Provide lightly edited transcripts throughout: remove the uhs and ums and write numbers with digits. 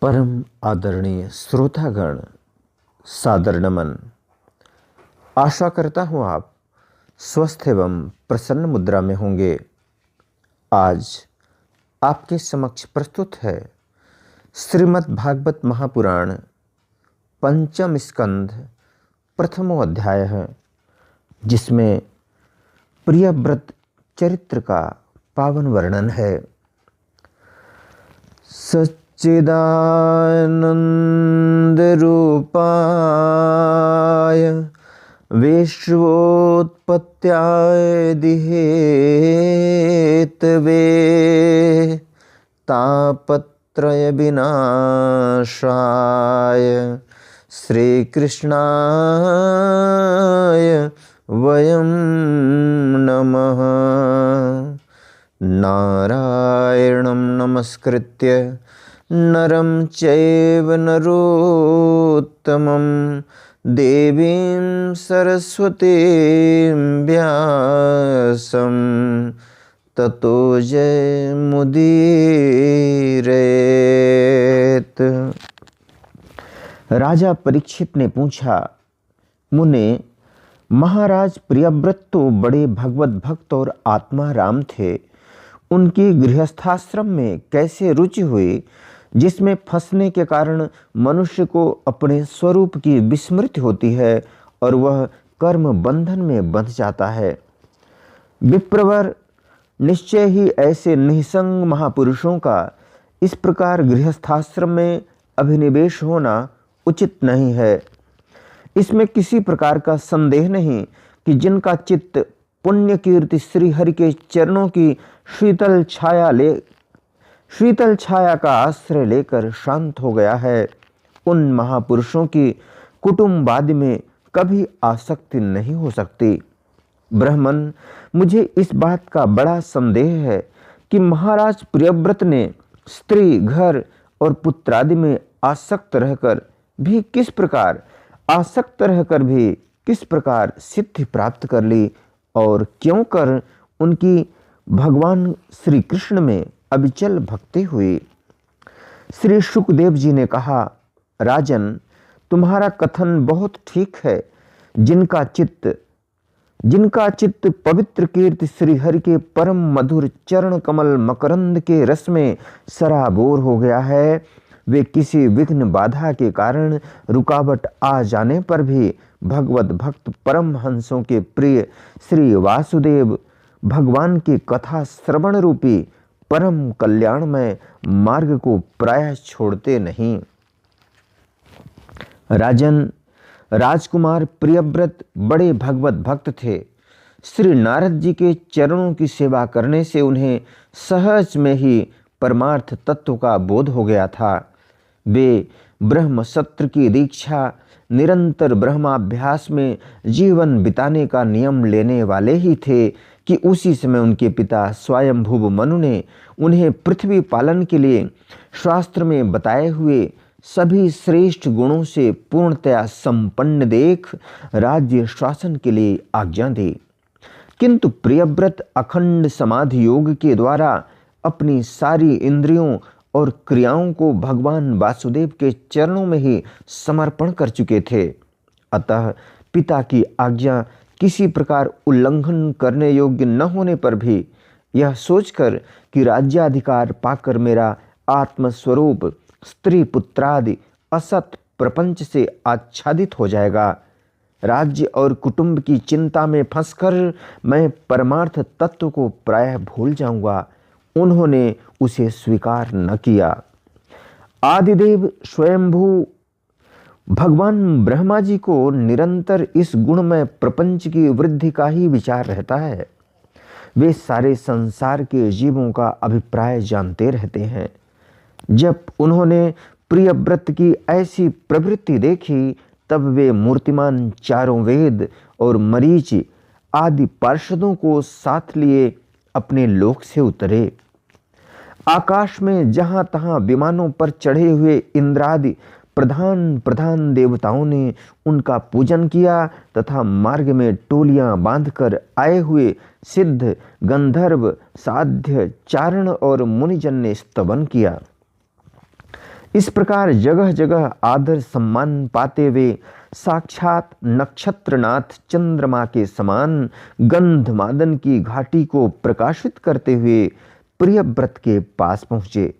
परम आदरणीय श्रोतागण, सादर नमन। आशा करता हूँ आप स्वस्थ एवं प्रसन्न मुद्रा में होंगे। आज आपके समक्ष प्रस्तुत है श्रीमद् भागवत महापुराण पंचम स्कंध प्रथमो अध्याय है, जिसमें प्रियव्रत चरित्र का पावन वर्णन है। सच्चिदानंद रूपाय विश्वोत्पत्त्याय दिहेतवे तापत्रय विनाशाय श्रीकृष्णाय वयं नमः। नारायणं नमस्कृत्य नरं चैव नरोत्तमं देवीं सरस्वतीं व्यासं ततो जयमुदीरयेत्। राजा परीक्षित ने पूछा, मुने, महाराज प्रियव्रत तो बड़े भगवत भक्त और आत्मा राम थे। उनकी गृहस्थाश्रम में कैसे रुचि हुई, जिसमें फंसने के कारण मनुष्य को अपने स्वरूप की विस्मृति होती है और वह कर्म बंधन में बंध जाता है। विप्रवर, निश्चय ही ऐसे निसंग महापुरुषों का इस प्रकार गृहस्थाश्रम में अभिनिवेश होना उचित नहीं है। इसमें किसी प्रकार का संदेह नहीं कि जिनका चित्त पुण्य कीर्ति श्री हरि के चरणों की शीतल छाया का आश्रय लेकर शांत हो गया है, उन महापुरुषों की कुटुंबादि में कभी आसक्ति नहीं हो सकती। ब्राह्मण, मुझे इस बात का बड़ा संदेह है कि महाराज प्रियव्रत ने स्त्री, घर और पुत्रादि में आसक्त रहकर भी किस प्रकार सिद्धि प्राप्त कर ली और क्यों कर उनकी भगवान श्री कृष्ण में अविचल भक्ति हुई। श्री शुकदेव जी ने कहा, राजन, तुम्हारा कथन बहुत ठीक है। जिनका चित्त पवित्र कीर्ति श्री हरि के परम मधुर चरण कमल मकरंद के रस में सराबोर हो गया है, वे किसी विघ्न बाधा के कारण रुकावट आ जाने पर भी भगवत भक्त परम हंसों के प्रिय श्री वासुदेव भगवान की कथा श्रवण रूपी परम कल्याणमय मार्ग को प्रायः छोड़ते नहीं। राजन, राजकुमार प्रियव्रत बड़े भगवत भक्त थे। श्री नारद जी के चरणों की सेवा करने से उन्हें सहज में ही परमार्थ तत्व का बोध हो गया था। वे ब्रह्म सत्र की दीक्षा, निरंतर ब्रह्माभ्यास में जीवन बिताने का नियम लेने वाले ही थे कि उसी समय उनके पिता स्वयंभुव मनु ने उन्हें पृथ्वी पालन के लिए शास्त्र में बताए हुए सभी श्रेष्ठ गुणों से पूर्णतया संपन्न देख राज्य शासन के लिए आज्ञा दी। किंतु प्रियव्रत अखंड समाधि योग के द्वारा अपनी सारी इंद्रियों और क्रियाओं को भगवान वासुदेव के चरणों में ही समर्पण कर चुके थे। अतः पिता की आज्ञा किसी प्रकार उल्लंघन करने योग्य न होने पर भी यह सोचकर कि राज्याधिकार पाकर मेरा आत्मस्वरूप स्त्री पुत्रादि असत प्रपंच से आच्छादित हो जाएगा, राज्य और कुटुंब की चिंता में फंसकर मैं परमार्थ तत्व को प्रायः भूल जाऊंगा, उन्होंने उसे स्वीकार न किया। आदिदेव स्वयंभू भगवान ब्रह्मा जी को निरंतर इस गुणमय प्रपंच की वृद्धि का ही विचार रहता है। वे सारे संसार के जीवों का अभिप्राय जानते रहते हैं। जब उन्होंने प्रियव्रत की ऐसी प्रवृत्ति देखी, तब वे मूर्तिमान चारों वेद और मरीच आदि पार्षदों को साथ लिए अपने लोक से उतरे। आकाश में जहां तहां विमानों पर चढ़े हुए इंद्रादि प्रधान देवताओं ने उनका पूजन किया तथा मार्ग में टोलियां बांधकर आए हुए सिद्ध, गंधर्व, साध्य, चारण और मुनिजन ने स्तवन किया। इस प्रकार जगह जगह आदर सम्मान पाते वे साक्षात नक्षत्रनाथ चंद्रमा के समान गंधमादन की घाटी को प्रकाशित करते हुए प्रियव्रत के पास पहुंचे।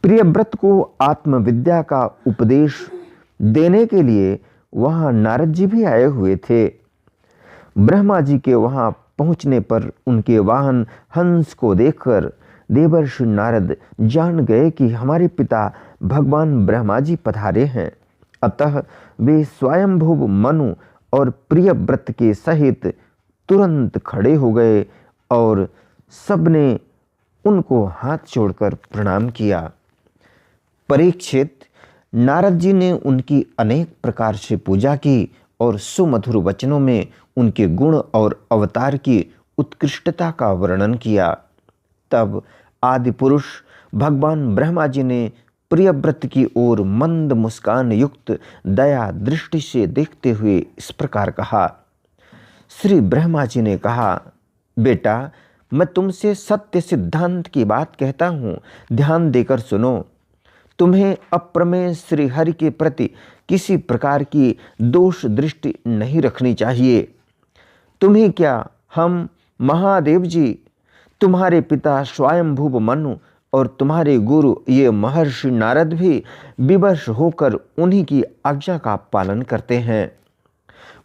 प्रियव्रत को आत्मविद्या का उपदेश देने के लिए वहां नारद जी भी आए हुए थे। ब्रह्मा जी के वहां पहुंचने पर उनके वाहन हंस को देखकर देवर्षि नारद जान गए कि हमारे पिता भगवान ब्रह्मा जी पधारे हैं। अतः वे स्वयंभुव मनु और प्रियव्रत के सहित तुरंत खड़े हो गए और सबने उनको हाथ जोड़कर प्रणाम किया। परीक्षित, नारद जी ने उनकी अनेक प्रकार से पूजा की और सुमधुर वचनों में उनके गुण और अवतार की उत्कृष्टता का वर्णन किया। तब आदि पुरुष भगवान ब्रह्मा जी ने प्रियव्रत की ओर मंद मुस्कान युक्त दया दृष्टि से देखते हुए इस प्रकार कहा। श्री ब्रह्मा जी ने कहा, बेटा, मैं तुमसे सत्य सिद्धांत की बात कहता हूँ, ध्यान देकर सुनो। तुम्हें अप्रमेय श्री हरि के प्रति किसी प्रकार की दोष दृष्टि नहीं रखनी चाहिए। तुम्हें क्या, हम महादेव जी, तुम्हारे पिता स्वयंभुव मनु और तुम्हारे गुरु ये महर्षि नारद भी विवश होकर उन्हीं की आज्ञा का पालन करते हैं।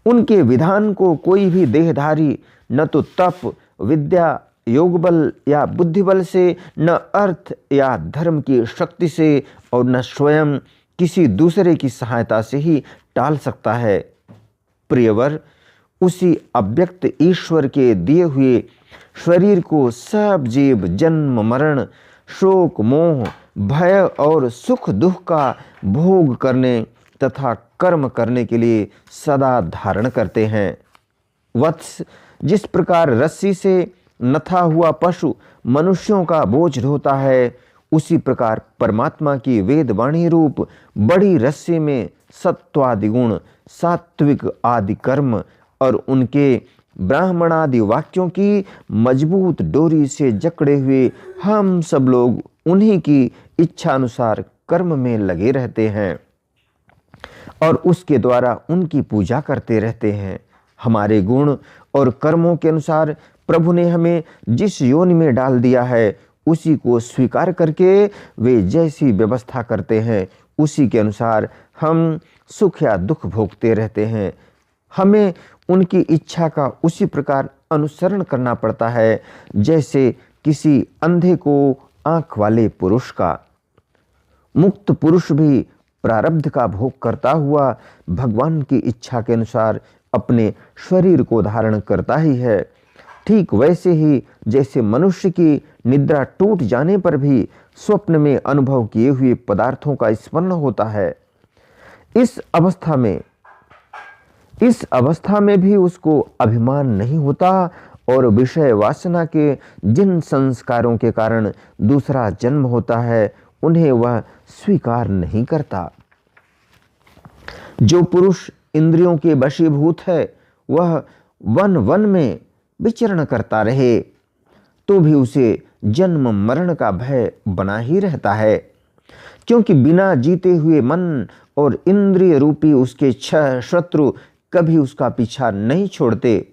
उनके विधान को कोई भी देहधारी न तो तप, विद्या, योग बल या बुद्धि बल से, न अर्थ या धर्म की शक्ति से और न स्वयं किसी दूसरे की सहायता से ही टाल सकता है। प्रियवर, उसी अव्यक्त ईश्वर के दिए हुए शरीर को सब जीव जन्म मरण, शोक मोह, भय और सुख दुख का भोग करने तथा कर्म करने के लिए सदा धारण करते हैं। वत्स, जिस प्रकार रस्सी से नथा हुआ पशु मनुष्यों का बोझ ढोता है, उसी प्रकार परमात्मा की वेदवाणी रूप बड़ी रस्सी में सत्वादि गुण, सात्विक आदि कर्म और उनके ब्राह्मणादि वाक्यों की मजबूत डोरी से जकड़े हुए हम सब लोग उन्हीं की इच्छा अनुसार कर्म में लगे रहते हैं और उसके द्वारा उनकी पूजा करते रहते हैं। हमारे गुण और कर्मों के अनुसार प्रभु ने हमें जिस योनि में डाल दिया है, उसी को स्वीकार करके वे जैसी व्यवस्था करते हैं, उसी के अनुसार हम सुख या दुख भोगते रहते हैं। हमें उनकी इच्छा का उसी प्रकार अनुसरण करना पड़ता है जैसे किसी अंधे को आंख वाले पुरुष का। मुक्त पुरुष भी प्रारब्ध का भोग करता हुआ भगवान की इच्छा के अनुसार अपने शरीर को धारण करता ही है। ठीक वैसे ही जैसे मनुष्य की निद्रा टूट जाने पर भी स्वप्न में अनुभव किए हुए पदार्थों का स्मरण होता है, इस अवस्था में भी उसको अभिमान नहीं होता और विषय वासना के जिन संस्कारों के कारण दूसरा जन्म होता है, उन्हें वह स्वीकार नहीं करता। जो पुरुष इंद्रियों के वशीभूत है, वह वन वन में विचरण करता रहे तो भी उसे जन्म मरण का भय बना ही रहता है, क्योंकि बिना जीते हुए मन और इंद्रिय रूपी उसके 6 शत्रु कभी उसका पीछा नहीं छोड़ते।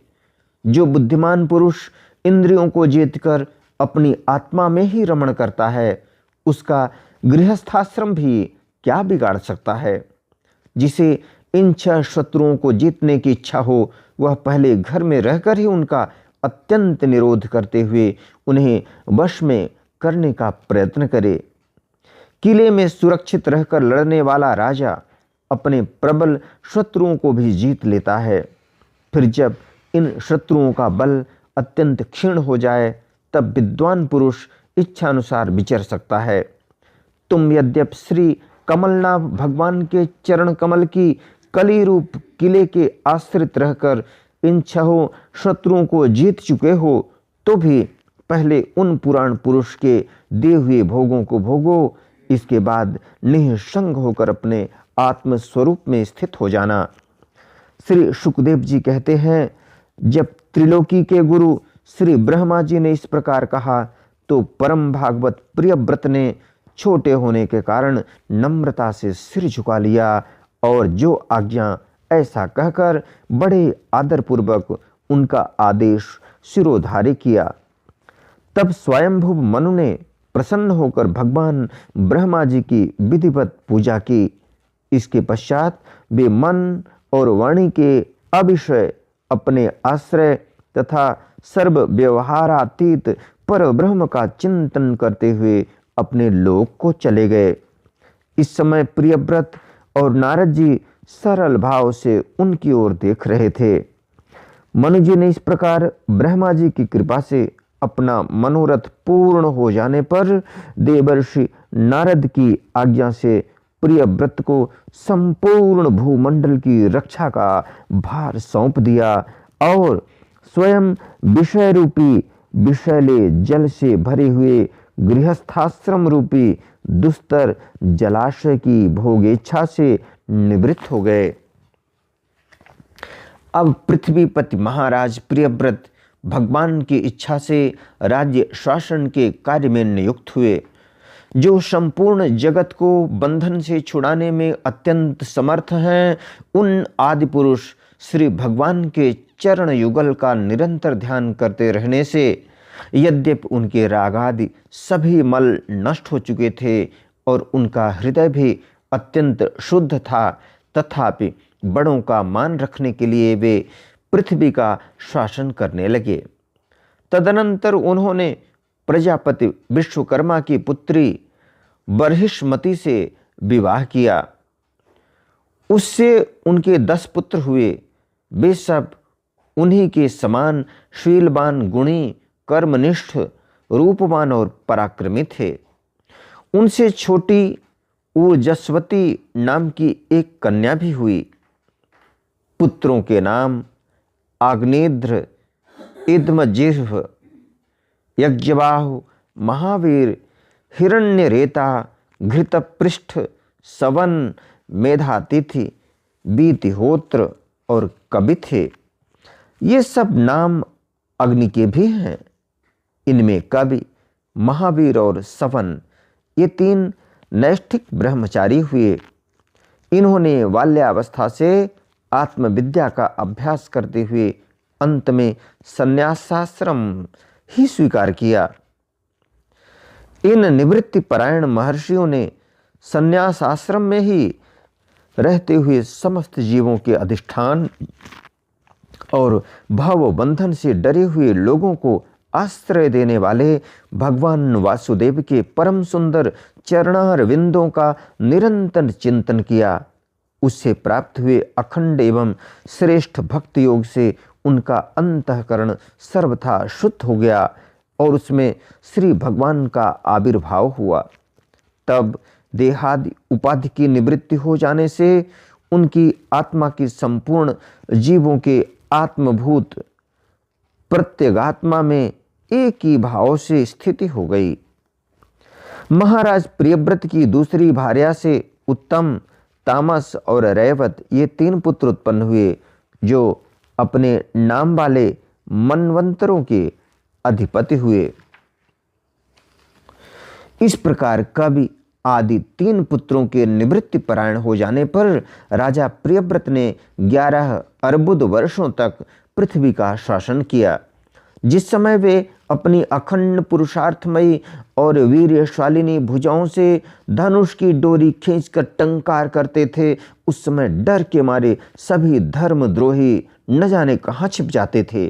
जो बुद्धिमान पुरुष इंद्रियों को जीतकर अपनी आत्मा में ही रमण करता है, उसका गृहस्थाश्रम भी क्या बिगाड़ सकता है। जिसे इन 6 शत्रुओं को जीतने की इच्छा हो, वह पहले घर में रहकर ही उनका अत्यंत निरोध करते हुए उन्हें वश में करने का प्रयत्न करे। किले में सुरक्षित रहकर लड़ने वाला राजा अपने प्रबल शत्रुओं को भी जीत लेता है। फिर जब इन शत्रुओं का बल अत्यंत क्षीण हो जाए, तब विद्वान पुरुष इच्छानुसार विचर सकता है। तुम यद्यपि श्री कमलनाभ भगवान के चरण कमल की कली रूप किले के आश्रित रहकर इन 6 शत्रुओं को जीत चुके हो, तो भी पहले उन पुराण पुरुष के दिए हुए भोगों को भोगो, इसके बाद निःसंग होकर अपने आत्म स्वरूप में स्थित हो जाना। श्री शुकदेव जी कहते हैं, जब त्रिलोकी के गुरु श्री ब्रह्मा जी ने इस प्रकार कहा, तो परम भागवत प्रियव्रत ने छोटे होने के कारण नम्रता से सिर झुका लिया और जो आज्ञा ऐसा कहकर बड़े आदरपूर्वक उनका आदेश शिरोधार्य किया। तब स्वयंभू मनु ने प्रसन्न होकर भगवान ब्रह्मा जी की विधिवत पूजा की। इसके पश्चात वे मन और वाणी के अविषय अपने आश्रय तथा सर्व व्यवहारातीत पर ब्रह्म का चिंतन करते हुए अपने लोक को चले गए। इस समय प्रियव्रत और नारद जी सरल भाव से उनकी ओर देख रहे थे। मनु जी ने इस प्रकार ब्रह्मा जी की कृपा से अपना मनोरथ पूर्ण हो जाने पर देवर्षि नारद की आज्ञा से प्रियव्रत को संपूर्ण भूमंडल की रक्षा का भार सौंप दिया और स्वयं विषय रूपी विषैले जल से भरे हुए गृहस्थाश्रम रूपी दुस्तर जलाशय की भोगेच्छा से निवृत्त हो गए। अब पृथ्वीपति महाराज प्रियव्रत भगवान की इच्छा से राज्य शासन के कार्य में नियुक्त हुए। जो संपूर्ण जगत को बंधन से छुड़ाने में अत्यंत समर्थ हैं, उन आदि पुरुष श्री भगवान के चरण युगल का निरंतर ध्यान करते रहने से यद्यपि उनके रागादि सभी मल नष्ट हो चुके थे और उनका हृदय भी अत्यंत शुद्ध था, तथापि बड़ों का मान रखने के लिए वे पृथ्वी का शासन करने लगे। तदनंतर उन्होंने प्रजापति विश्वकर्मा की पुत्री बर्हिष्मति से विवाह किया। उससे उनके 10 पुत्र हुए। वे सब उन्हीं के समान शीलवान, गुणी, कर्मनिष्ठ, रूपवान और पराक्रमी थे। उनसे छोटी ऊर्जस्वती नाम की एक कन्या भी हुई। पुत्रों के नाम आग्नेद्र, इद्मजिह्व, यज्ञबाहु, महावीर, हिरण्यरेता, घृतपृष्ठ, सवन, मेधातिथि, बीतिहोत्र और कवि थे। ये सब नाम अग्नि के भी हैं। इनमें कवि, महावीर और सवन ये 3 नैष्ठिक ब्रह्मचारी हुए। इन्होंने बाल्यावस्था से आत्मविद्या का अभ्यास करते हुए अंत में संन्यासाश्रम ही स्वीकार किया। इन निवृत्ति परायण महर्षियों ने संन्यास आश्रम में ही रहते हुए समस्त जीवों के अधिष्ठान और भाव बंधन से डरे हुए लोगों को आश्रय देने वाले भगवान वासुदेव के परम सुंदर चरणार विंदों का निरंतर चिंतन किया। उससे प्राप्त हुए अखंड एवं श्रेष्ठ भक्ति योग से उनका अंतःकरण सर्वथा शुद्ध हो गया और उसमें श्री भगवान का आविर्भाव हुआ। तब देहादि उपाधि की निवृत्ति हो जाने से उनकी आत्मा की संपूर्ण जीवों के आत्मभूत प्रत्यगात्मा में एक ही भाव से स्थिति हो गई। महाराज प्रियव्रत की दूसरी भार्या से उत्तम, तामस और रैवत ये 3 पुत्र उत्पन्न हुए, जो अपने नाम वाले मनवंतरों के अधिपति हुए। इस प्रकार कवि आदि 3 पुत्रों के निवृत्ति परायण हो जाने पर राजा प्रियव्रत ने 11 अर्बुद वर्षों तक पृथ्वी का शासन किया। जिस समय वे अपनी अखंड पुरुषार्थमयी और वीर्यशालिनी भुजाओं से धनुष की डोरी खींचकर टंकार करते थे, उस समय डर के मारे सभी धर्मद्रोही न जाने कहाँ छिप जाते थे।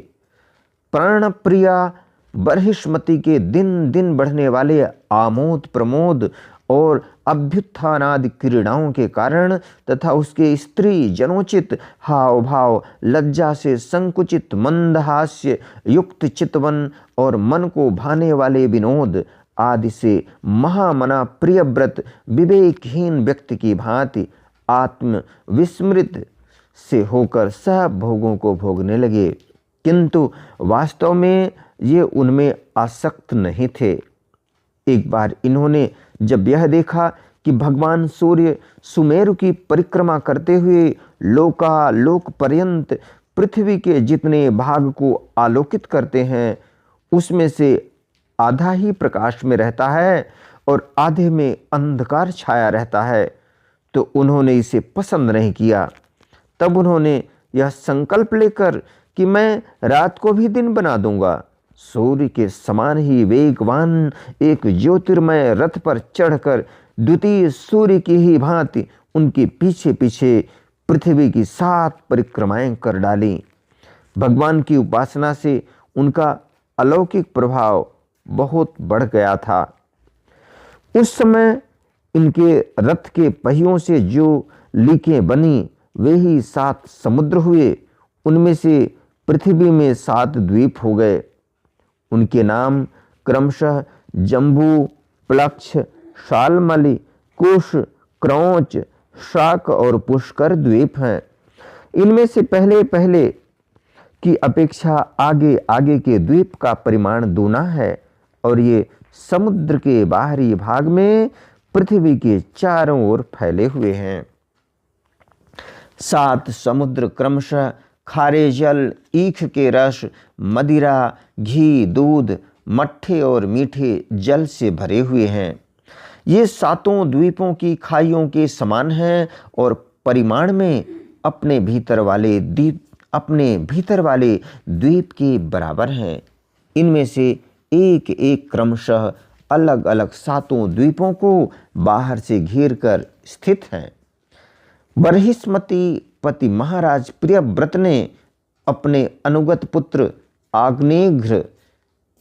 प्राण प्रिया बर्हिष्मति के दिन दिन बढ़ने वाले आमोद प्रमोद और अभ्युत्थानादि क्रीड़ाओं के कारण तथा उसके स्त्री जनोचित हाव भाव, लज्जा से संकुचित मंदहास्य युक्त चितवन और मन को भाने वाले विनोद आदि से महामना प्रियव्रत विवेकहीन व्यक्ति की भांति आत्म विस्मृत से होकर सब भोगों को भोगने लगे, किंतु वास्तव में ये उनमें आसक्त नहीं थे। एक बार इन्होंने जब यह देखा कि भगवान सूर्य सुमेरु की परिक्रमा करते हुए लोकालोक पर्यंत पृथ्वी के जितने भाग को आलोकित करते हैं, उसमें से आधा ही प्रकाश में रहता है और आधे में अंधकार छाया रहता है, तो उन्होंने इसे पसंद नहीं किया। तब उन्होंने यह संकल्प लेकर कि मैं रात को भी दिन बना दूंगा, सूर्य के समान ही वेगवान एक ज्योतिर्मय रथ पर चढ़कर द्वितीय सूर्य की ही भांति उनके पीछे पीछे पृथ्वी की 7 परिक्रमाएं कर डाली। भगवान की उपासना से उनका अलौकिक प्रभाव बहुत बढ़ गया था। उस समय इनके रथ के पहियों से जो लीकें बनी वे ही 7 समुद्र हुए। उनमें से पृथ्वी में 7 द्वीप हो गए। उनके नाम क्रमशः जम्बू, प्लक्ष, शालमली, कुश, क्रौंच, शाक और पुष्कर द्वीप हैं। इनमें से पहले पहले की अपेक्षा आगे आगे के द्वीप का परिमाण दूना है और ये समुद्र के बाहरी भाग में पृथ्वी के चारों ओर फैले हुए हैं। 7 समुद्र क्रमशः खारे जल, ईख के रस, मदिरा, घी, दूध, मट्ठे और मीठे जल से भरे हुए हैं। ये 7 द्वीपों की खाइयों के समान हैं और परिमाण में अपने भीतर वाले द्वीप के बराबर हैं। इनमें से एक एक क्रमशः अलग अलग 7 द्वीपों को बाहर से घेर कर स्थित हैं। बरहिस्मती पति महाराज प्रियव्रत ने अपने अनुगत पुत्र आग्नेघ्र,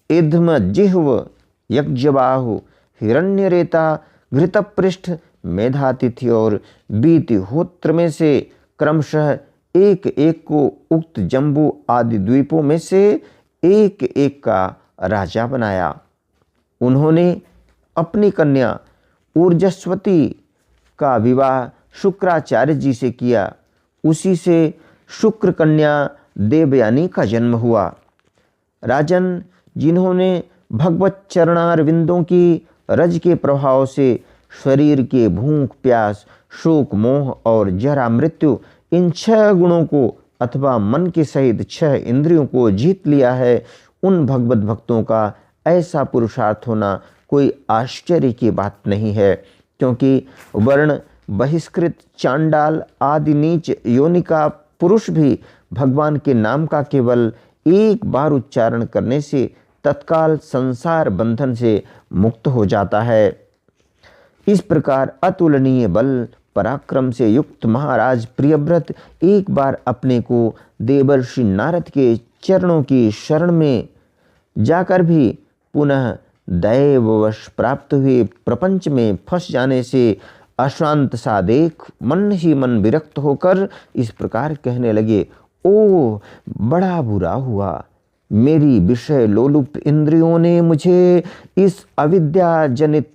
इधमजिह्व, यज्ञबाहु, हिरण्यरेता, घृतपृष्ठ, मेधातिथि और बीतिहोत्र में से क्रमशः एक एक को उक्त जम्बू आदि द्वीपों में से एक एक का राजा बनाया। उन्होंने अपनी कन्या ऊर्जस्वती का विवाह शुक्राचार्य जी से किया। उसी से शुक्र कन्या देवयानी का जन्म हुआ। राजन, जिन्होंने भगवत चरणारविंदों की रज के प्रभाव से शरीर के भूख, प्यास, शोक, मोह और जरा मृत्यु इन 6 गुणों को अथवा मन के सहित 6 इंद्रियों को जीत लिया है, उन भगवत भक्तों का ऐसा पुरुषार्थ होना कोई आश्चर्य की बात नहीं है, क्योंकि वर्ण बहिष्कृत, चांडाल आदि नीच योनि का पुरुष भी भगवान के नाम का केवल एक बार उच्चारण करने से तत्काल संसार बंधन से मुक्त हो जाता है। इस प्रकार अतुलनीय बल पराक्रम से युक्त महाराज प्रियव्रत एक बार अपने को देवर्षि नारद के चरणों की शरण में जाकर भी पुनः दैववश प्राप्त हुए प्रपंच में फंस जाने से अशांत सा देख मन ही मन विरक्त होकर इस प्रकार कहने लगे, ओ बड़ा बुरा हुआ, मेरी विषय लोलुप इंद्रियों ने मुझे इस अविद्या जनित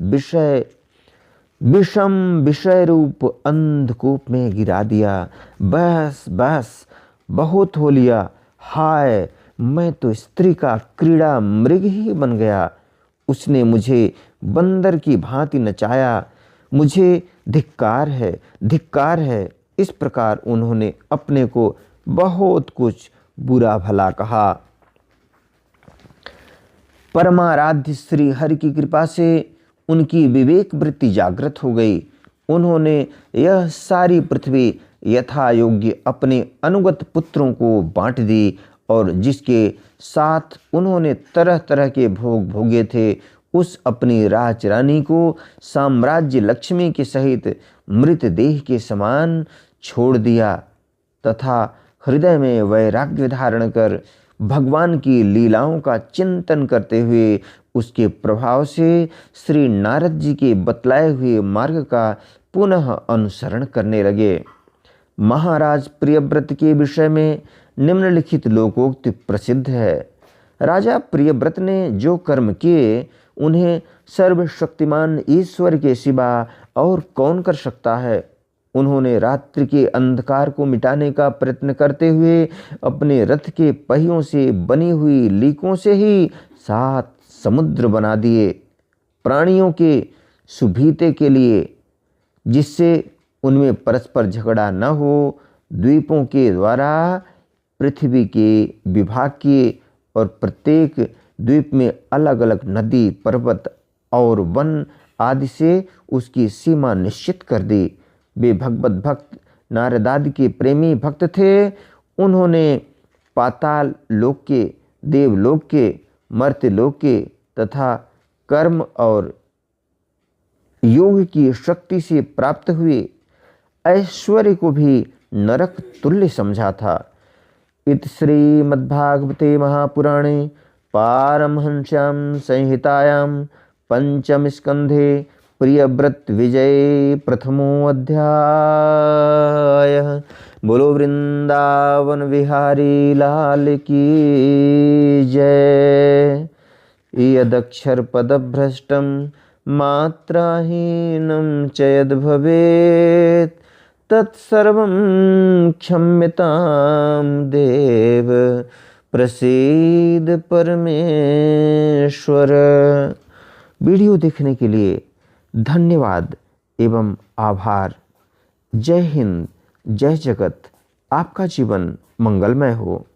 विषम विषय रूप अंधकूप में गिरा दिया। बस बस बहुत हो लिया, हाय मैं तो स्त्री का क्रीड़ा मृग ही बन गया। उसने मुझे बंदर की भांति नचाया, मुझे धिक्कार है, धिक्कार है। इस प्रकार उन्होंने अपने को बहुत कुछ बुरा भला कहा। परमाराध्य श्री हरि की कृपा से उनकी विवेक वृत्ति जागृत हो गई। उन्होंने यह सारी पृथ्वी यथा योग्य अपने अनुगत पुत्रों को बांट दी और जिसके साथ उन्होंने तरह तरह के भोग भोगे थे, उस अपनी राजरानी को साम्राज्य लक्ष्मी के सहित मृतदेह के समान छोड़ दिया तथा हृदय में वैराग्य धारण कर भगवान की लीलाओं का चिंतन करते हुए उसके प्रभाव से श्री नारद जी के बतलाए हुए मार्ग का पुनः अनुसरण करने लगे। महाराज प्रियव्रत के विषय में निम्नलिखित लोकोक्ति प्रसिद्ध है। राजा प्रियव्रत ने जो कर्म किए उन्हें सर्वशक्तिमान ईश्वर के सिवा और कौन कर सकता है। उन्होंने रात्रि के अंधकार को मिटाने का प्रयत्न करते हुए अपने रथ के पहियों से बनी हुई लीकों से ही 7 समुद्र बना दिए, प्राणियों के सुभीते के लिए, जिससे उनमें परस्पर झगड़ा न हो। द्वीपों के द्वारा पृथ्वी के विभाग किए और प्रत्येक द्वीप में अलग अलग नदी, पर्वत और वन आदि से उसकी सीमा निश्चित कर दी। वे भगवत भक्त नारद आदि के प्रेमी भक्त थे। उन्होंने पाताल लोक के, देवलोक के, मर्त्यलोक के तथा कर्म और योग की शक्ति से प्राप्त हुए ऐश्वर्य को भी नरक तुल्य समझा था। इत श्रीमद्भागवते महापुराणे पारमहंस्यां संहितायां पंचम स्कंधे प्रियव्रत विजय प्रथमो अध्याय। बोलो वृंदावन विहारी लाल की जय। यदक्षर पदभ्रष्टं मात्राहीनं च यद् भवेत् तत्सर्वं क्षम्यतां देव प्रसीद परमेश्वर। वीडियो देखने के लिए धन्यवाद एवं आभार। जय हिंद, जय जगत। आपका जीवन मंगलमय हो।